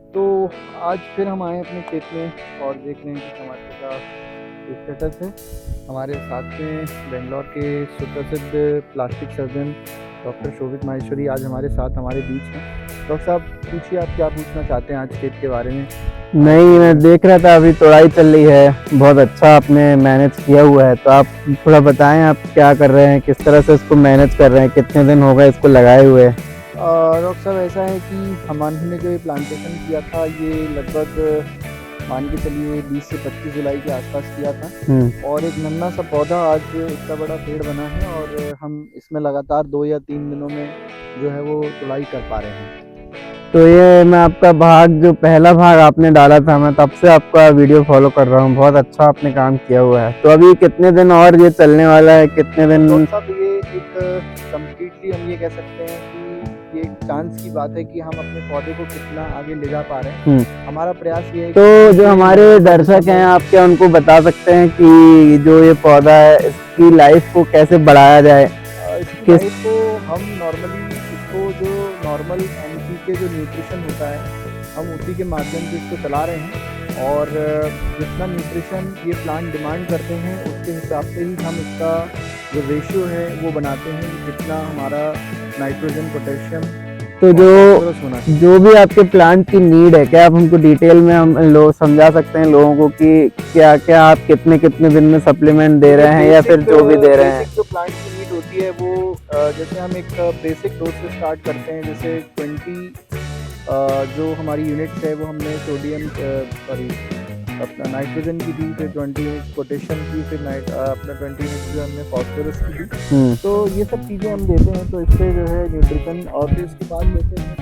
तो आज फिर हम आए अपने खेत में और देख रहे हैं कि टमाटर का स्टेटस है। हमारे साथ में बेंगलोर के सुप्रसिद्ध प्लास्टिक सर्जन डॉक्टर शोभित माहेश्वरी आज हमारे साथ हमारे बीच हैं। डॉक्टर साहब, पूछिए आप क्या पूछना चाहते हैं आज खेत के बारे में। नहीं, मैं देख रहा था अभी तोड़ाई चल रही है, बहुत अच्छा आपने मैनेज किया हुआ है। तो आप थोड़ा बताएं आप क्या कर रहे हैं, किस तरह से इसको मैनेज कर रहे हैं, कितने दिन हो गए इसको लगाए हुए। डॉक्टर साहब, ऐसा है कि हमने जो ये प्लांटेशन किया था ये लगभग मान के चलिए 20 से 25 जुलाई के आसपास किया था। और एक नन्हा सा पौधा आज इतना बड़ा पेड़ बना है और हम इसमें लगातार 2 या 3 दिनों में जो है वो तुड़ाई कर पा रहे हैं। तो ये मैं आपका भाग जो पहला भाग आपने डाला था, मैं तब से आपका वीडियो फॉलो कर रहा हूँ, बहुत अच्छा आपने काम किया हुआ है। तो अभी कितने दिन और ये चलने वाला है, कितने दिन? डॉक्टर साहब, ये एक कम्प्लीटली हम ये कह सकते हैं कि ये एक चांस की बात है कि हम अपने पौधे को कितना आगे ले जा पा रहे हैं। हमारा प्रयास ये है तो कि जो हमारे दर्शक हैं आप क्या उनको बता सकते हैं कि जो ये पौधा है इसकी लाइफ को कैसे बढ़ाया जाए? इसकी लाइफ को हम नॉर्मली इसको जो नॉर्मल एनपीके जो न्यूट्रिशन होता है हम उसी के माध्यम से इसको चला रहे हैं। और जितना न्यूट्रिशन ये प्लांट डिमांड करते हैं उसके हिसाब से ही हम इसका जो रेशियो है वो बनाते हैं कि कितना हमारा नाइट्रोजन, पोटेशियम तो होना चाहिए। जो भी आपके प्लांट की नीड है, क्या आप हमको डिटेल में हम लोग समझा सकते हैं लोगों को कि क्या क्या आप कितने कितने दिन में सप्लीमेंट दे रहे हैं या फिर जो भी दे रहे हैं? जो प्लांट की नीड होती है वो जैसे हम एक बेसिक डोज से स्टार्ट करते हैं। जैसे 20 जो हमारी यूनिट्स है वो हमने सोडियम अपना नाइट्रोजन की दी, फिर 20 यूनिट्स पोटेशियम की, फिर अपना 20 यूनिट्स जो हमने फॉस्फोरस की दी। तो ये सब चीज़ें हम देते हैं तो इससे जो है न्यूट्रिशन। और फिर इसके बाद लेते हैं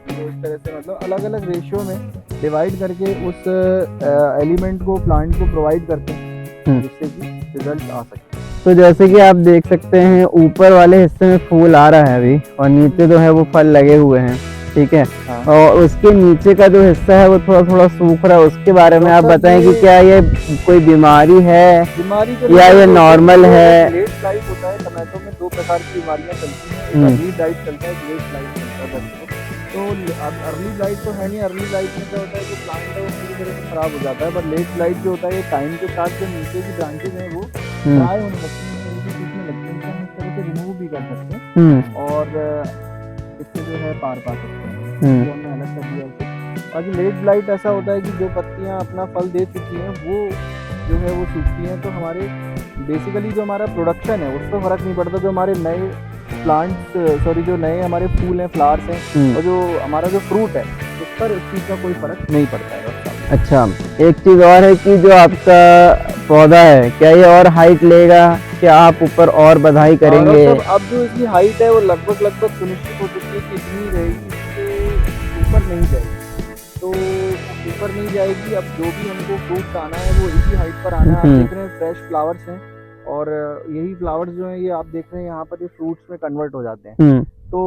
तो इस तरह से मतलब अलग अलग रेशियो में डिवाइड करके उस एलिमेंट को प्लांट को प्रोवाइड करते हैं जिससे कि रिजल्ट आ सके। तो जैसे कि आप देख सकते हैं ऊपर वाले हिस्से में फूल आ रहा है अभी, और नीचे जो है वो फल लगे हुए हैं, ठीक है। हाँ। और उसके नीचे का जो हिस्सा है वो थोड़ा थोड़ा सूख रहा है, उसके बारे में आप बताएं कि क्या ये कोई बीमारी है या ये नॉर्मल है? लेट ब्लाइट होता है टमाटो में, 2 प्रकार की बीमारियां चलती हैं। एक अर्ली ब्लाइट चलता है, एक लेट ब्लाइट चलता है। तो अर्ली ब्लाइट तो है नहीं। अर्ली ब्लाइट में क्या होता है कि प्लांट है वो पूरी तरह से खराब हो जाता है। पर लेट ब्लाइट जो होता है टाइम के साथ जो नीचे की ब्रांचेज हैं वो ड्राई होने लगती हैं, टूटने लगती हैं, हम इस तरह से रिमूव भी कर सकते हैं और इससे जो है पार पा सकते हैं। जो हमने अलग कर दिया उसे। बाकी लेट ब्लाइट ऐसा होता है कि जो पत्तियां अपना फल दे चुकी हैं वो जो है वो सूखती हैं। तो हमारे बेसिकली जो हमारा प्रोडक्शन है उस पर फर्क नहीं पड़ता। जो हमारे नए प्लांट्स जो नए हमारे फूल हैं, फ्लावर्स हैं और जो हमारा जो फ्रूट है उस पर इस चीज़ का कोई फर्क नहीं पड़ता है। अच्छा, एक चीज़ और है कि जो आपका पौधा है क्या ये और हाइट लेगा, क्या आप ऊपर और बधाई करेंगे? अब जो इसकी हाइट है वो लगभग सुनिश्चित हो चुकी है कि इतनी रहेगी, इससे ऊपर नहीं जाएगी। तो ऊपर नहीं जाएगी। अब जो भी हमको फ्रूट्स आना है वो इसी हाइट पर आना है। आप देख रहे हैं फ्रेश फ्लावर्स हैं और यही फ्लावर्स जो हैं ये आप देख रहे हैं यहाँ पर ये फ्रूट्स में कन्वर्ट हो जाते हैं। तो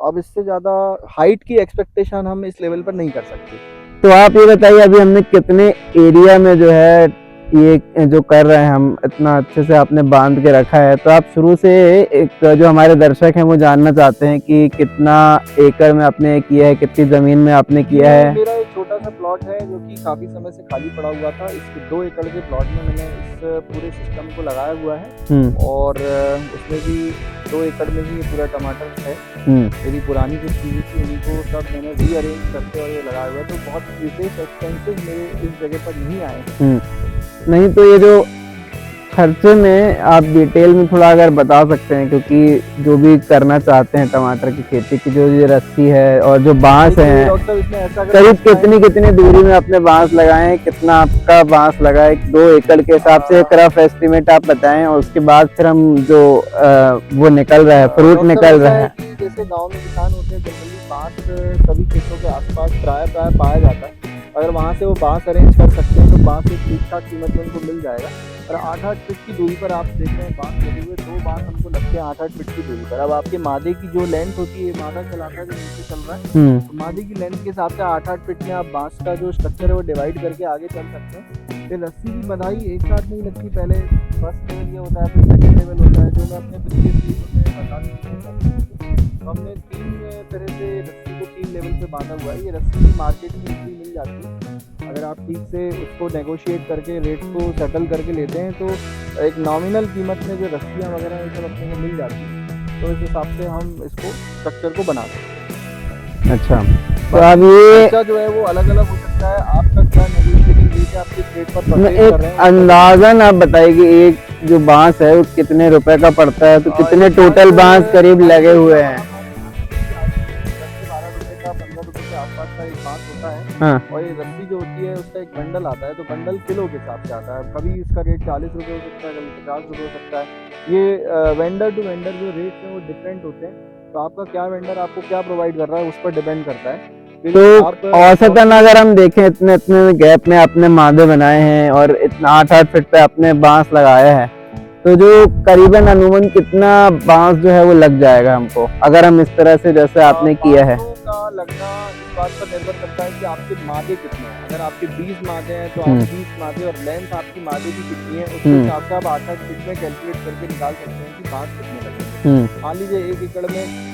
अब इससे ज़्यादा हाइट की एक्सपेक्टेशन हम इस लेवल पर नहीं कर सकते। तो आप ये बताइए अभी हमने कितने एरिया में जो है ये जो कर रहे हैं, हम इतना अच्छे से आपने बांध के रखा है। तो आप शुरू से एक जो हमारे दर्शक हैं वो जानना चाहते हैं कि कितना एकड़ में आपने किया है, कितनी जमीन में आपने किया है? मेरा एक छोटा सा प्लॉट है जो कि काफी समय से खाली पड़ा हुआ था। इसके 2 एकड़ के प्लॉट में मैंने इस पूरे सिस्टम को लगाया हुआ है और उसमें भी 2 एकड़ में ही ये पूरा टमाटर है। मेरी पुरानी जो चीज़ें थी उन्हीं को सब मैंने रीअरेंज करके और ये लगाया हुआ है। तो बहुत विशेष एक्सपेंसिव मेरे इस जगह पर नहीं आए। नहीं, तो ये जो खर्चे में आप डिटेल में थोड़ा अगर बता सकते हैं, क्योंकि जो भी करना चाहते हैं टमाटर की खेती की, जो ये रस्सी है और जो बांस है, करीब कितनी दूरी में आपने बांस लगाए हैं, कितना आपका बांस लगा है 2 एकड़ के हिसाब से एक रफ एस्टिमेट आप बताएं। और उसके बाद फिर हम जो वो निकल रहा है, फ्रूट निकल रहा है। जैसे गाँव में किसान होते हैं जनरली बांस सभी खेतों के आसपास प्राय पाया जाता है। अगर वहाँ से वो बांस अरेंज कर सकते हैं तो बांस एक ठीक ठाक कीमत में उनको मिल जाएगा। और 8-8 फीट की दूरी पर आप देख रहे हैं बांस लगे हुए, 2 बांस हमको लगते हैं 8-8 फीट की दूरी पर। अब आपके मादे की जो लेंथ होती है, मादा चलाता है जो नीचे चल रहा है, तो मादे की लेंथ के हिसाब से 8-8 फीट में आप बांस का जो स्ट्रक्चर है वो डिवाइड करके आगे चल सकते हैं। फिर रस्सी की बंधाई एक साथ नहीं लगती। पहले फर्स्ट लेवल ये होता है, फिर सेकेंड लेवल होता है, जो मैं अपने प्रीवियस वीडियो में बता दूँ। तो हमने 3 तरह से रस्सी को 3 लेवल पे बांधा हुआ है। ये रस्सी मार्केट में इजीली मिल जाती है। अगर आप ठीक से उसको नेगोशिएट करके रेट को सेटल करके लेते हैं तो एक नॉमिनल कीमत में जो रस्सियाँ वगैरह ये सब अपने को मिल जाती है। तो इस हिसाब से हम इसको स्ट्रक्चर को बना सकते हैं। अच्छा, तो अब ये खर्चा जो है वो अलग अलग हो सकता है। आपका क्या नेगोशिएटिंग रेट है, आप किस रेट पर परचेज कर रहे एक हैं। अंदाजन आप बताइए कि एक जो बांस है वो कितने रुपए का पड़ता है, तो कितने टोटल बांस करीब लगे हुए हैं? 12 रुपए का 15 रुपए के आसपास का एक बांस होता है। हाँ। और ये रस्सी जो होती है उसका एक बंडल आता है, तो बंडल किलो के हिसाब से आता है। कभी इसका रेट 40 रुपये हो सकता है, कभी 50 रुपये हो सकता है। ये वेंडर टू वेंडर जो रेट है वो डिफरेंट होते हैं। तो आपका क्या वेंडर आपको क्या प्रोवाइड कर रहा है उस पर डिपेंड करता है। तो आप औसतन अगर हम देखें इतने इतने गैप में आपने मादे बनाए हैं और इतना 8-8 फीट पे आपने बांस लगाया है, तो जो करीबन अनुमान कितना बांस जो है वो लग जाएगा हमको, अगर हम इस तरह से जैसे आपने किया है? बांसों का लगना इस बात पर निर्भर करता है कि आपके मादे कितने हैं। अगर आपके 20 मादे हैं तो आप 20 मादे, और लेंथ आपकी मादे की कितनी है उसके हिसाब से आप 8-8 फीट में कैलकुलेट करके निकाल सकते हैं कि बांस कितने लगेंगे। मान लीजिए 1 एकड़ में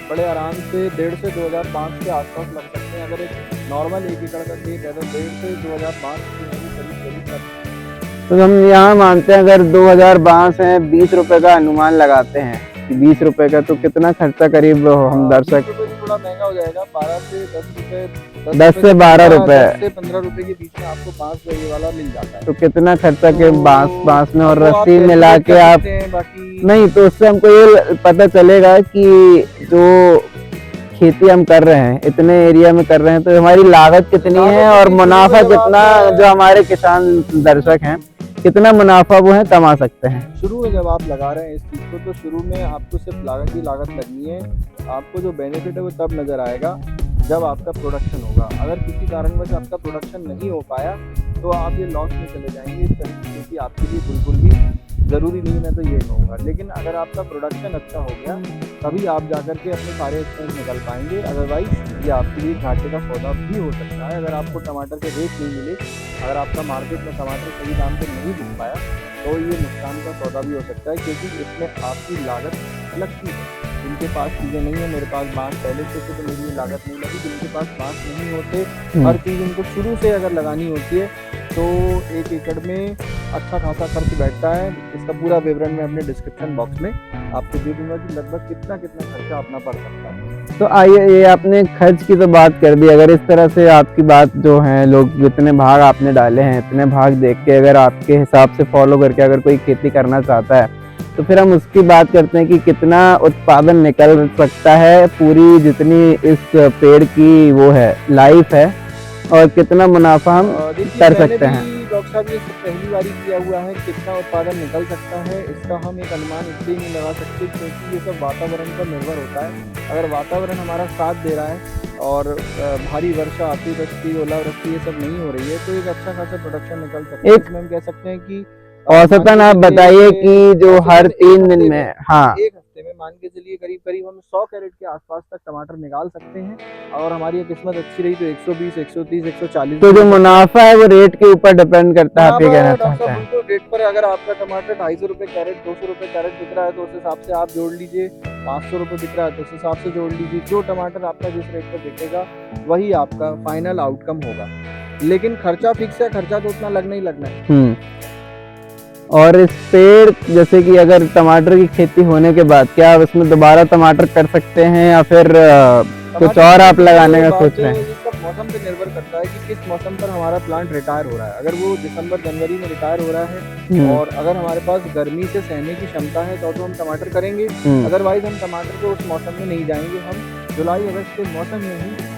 बड़े आराम से 1.5 से 2,000 बांस के आसपास लग सकते हैं। अगर एक नॉर्मल 1 एकड़ का खेत है तो 1.5 से 2,000 बांस की करीब लगते हैं। तो हम यहाँ मानते हैं अगर 2000 बांस हैं, 20 रुपए का अनुमान लगाते हैं कि 20 रुपए का, तो कितना खर्चा करीब हम दर्शक? 20 रुपये थोड़ा महंगा हो जाएगा। 12 से 10 रुपए, 10 से 12 रुपए, 10 से 15 रुपए के बीच में आपको बांस ये वाला मिल जाता है। तो कितना खर्चा के तो बांस में और वो आप रस्सी मिला कैलकुलेट के कर आप सकते हैं। बाकी नहीं, तो उससे हमको ये पता चलेगा कि जो खेती हम कर रहे हैं इतने एरिया में कर रहे हैं तो हमारी लागत कितनी है और मुनाफा कितना, जो हमारे किसान दर्शक हैं कितना मुनाफा वो है कमा सकते हैं। शुरू में जब आप लगा रहे हैं इस चीज़ को, तो शुरू में आपको सिर्फ लागत ही लागत लगनी है। आपको जो बेनिफिट है वो तब नज़र आएगा जब आपका प्रोडक्शन होगा। अगर किसी कारणवश आपका प्रोडक्शन नहीं हो पाया तो आप ये लॉस में चले जाएंगे। इस तरीके की आपके लिए बिल्कुल भी ज़रूरी नहीं, मैं तो ये कहूँगा। लेकिन अगर आपका प्रोडक्शन अच्छा हो गया तभी आप जाकर के अपने सारे एक्सपेंस निकल पाएंगे। अदरवाइज ये आपके लिए घाटे का सौदा भी हो सकता है। अगर आपको टमाटर के रेट नहीं मिले, अगर आपका मार्केट में टमाटर सही दाम पर नहीं बिक पाया, तो ये नुकसान का सौदा भी हो सकता है, क्योंकि इसमें आपकी लागत लगती है। जिनके पास चीज़ें नहीं है, मेरे पास बांस पहले से तो मेरी ये लागत नहीं लगी। जिनके पास बांस नहीं होते, हर चीज़ इनको शुरू से अगर लगानी होती है तो 1 एकड़ में अच्छा खासा खर्च बैठता है। इसका पूरा विवरण मैं अपने डिस्क्रिप्शन बॉक्स में आपको दे दूंगा कि लगभग कितना कितना खर्चा अपना पड़ सकता है। तो आइए, ये आपने खर्च की तो बात कर दी, अगर इस तरह से आपकी बात जो है, लोग जितने भाग आपने डाले हैं इतने भाग देख के अगर आपके हिसाब से फॉलो करके अगर कोई खेती करना चाहता है, तो फिर हम उसकी बात करते हैं कि कितना उत्पादन निकल सकता है, पूरी जितनी इस पेड़ की वो है लाइफ है, और कितना मुनाफा हम कर सकते हैं। डॉक्टर साहब ये पहली बारी किया हुआ है, कितना उत्पादन निकल सकता है इसका हम एक अनुमान इसलिए नहीं लगा सकते क्योंकि ये सब वातावरण पर निर्भर होता है। अगर वातावरण हमारा साथ दे रहा है और भारी वर्षा, अतिवृष्टि, ओलावृष्टि ये सब नहीं हो रही है तो एक अच्छा खासा प्रोडक्शन निकल सकता है। इसमें हम कह सकते हैं कि औसतन आप बताइए कि जो हर 3 दिन में, हाँ, एक हफ्ते में मान के चलिए करीब करीब हम 100 कैरेट के आसपास तक टमाटर निकाल सकते हैं। और हमारी किस्मत अच्छी रही तो 120, 130, 140। तो जो मुनाफा है वो रेट के ऊपर डिपेंड करता है, आप ये कहना चाहते हैं? बिल्कुल रेट पर। अगर आपका टमाटर 250 रुपये कैरेट, 200 रुपये कैरेट बिक रहा है तो उस हिसाब से आप जोड़ लीजिए। 500 रुपये बिक रहा है तो उस हिसाब से जोड़ लीजिए। जो टमाटर आपका जिस रेट पर बिकेगा वही आपका फाइनल आउटकम होगा। लेकिन खर्चा फिक्स है, खर्चा तो उतना लगना ही लगना है। और इस पेड़ जैसे कि अगर टमाटर की खेती होने के बाद क्या आप उसमें दोबारा टमाटर कर सकते हैं या फिर कुछ और आप लगाने का सोच रहे हैं? इसका मौसम पे निर्भर करता है कि किस मौसम पर हमारा प्लांट रिटायर हो रहा है। अगर वो दिसंबर जनवरी में रिटायर हो रहा है और अगर हमारे पास गर्मी से सहने की क्षमता है तो हम टमाटर करेंगे। अदरवाइज हम टमाटर को उस मौसम में नहीं जाएंगे। हम जुलाई अगस्त के मौसम में ही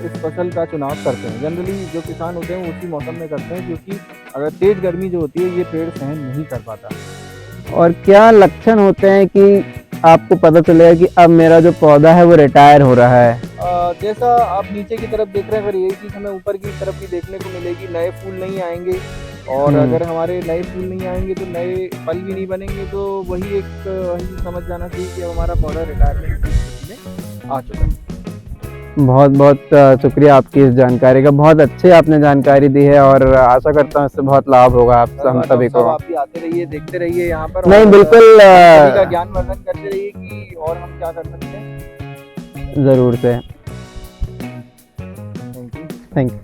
इस फसल का चुनाव करते हैं। जनरली जो किसान होते हैं वो उसी मौसम में करते हैं, क्योंकि अगर तेज गर्मी जो होती है ये पेड़ सहन नहीं कर पाता। और क्या लक्षण होते हैं कि आपको पता चलेगा कि अब मेरा जो पौधा है वो रिटायर हो रहा है? जैसा आप नीचे की तरफ देख रहे हैं, अगर यही चीज़ हमें ऊपर की तरफ भी देखने को मिलेगी। नए फूल नहीं आएंगे, और अगर हमारे नए फूल नहीं आएंगे तो नए फल भी नहीं बनेंगे। तो वही समझ जाना चाहिए कि अब हमारा पौधा रिटायरमेंट में आ चुका है। बहुत बहुत शुक्रिया आपकी इस जानकारी का, बहुत अच्छी आपने जानकारी दी है और आशा करता हूँ इससे बहुत लाभ होगा आप हम सभी को। आप भी आते रहिए, देखते रहिए यहाँ पर। नहीं, बिल्कुल का ज्ञान वर्धन करते रहिए कि और हम क्या कर सकते हैं। ज़रूर से। Thank you. Thank you.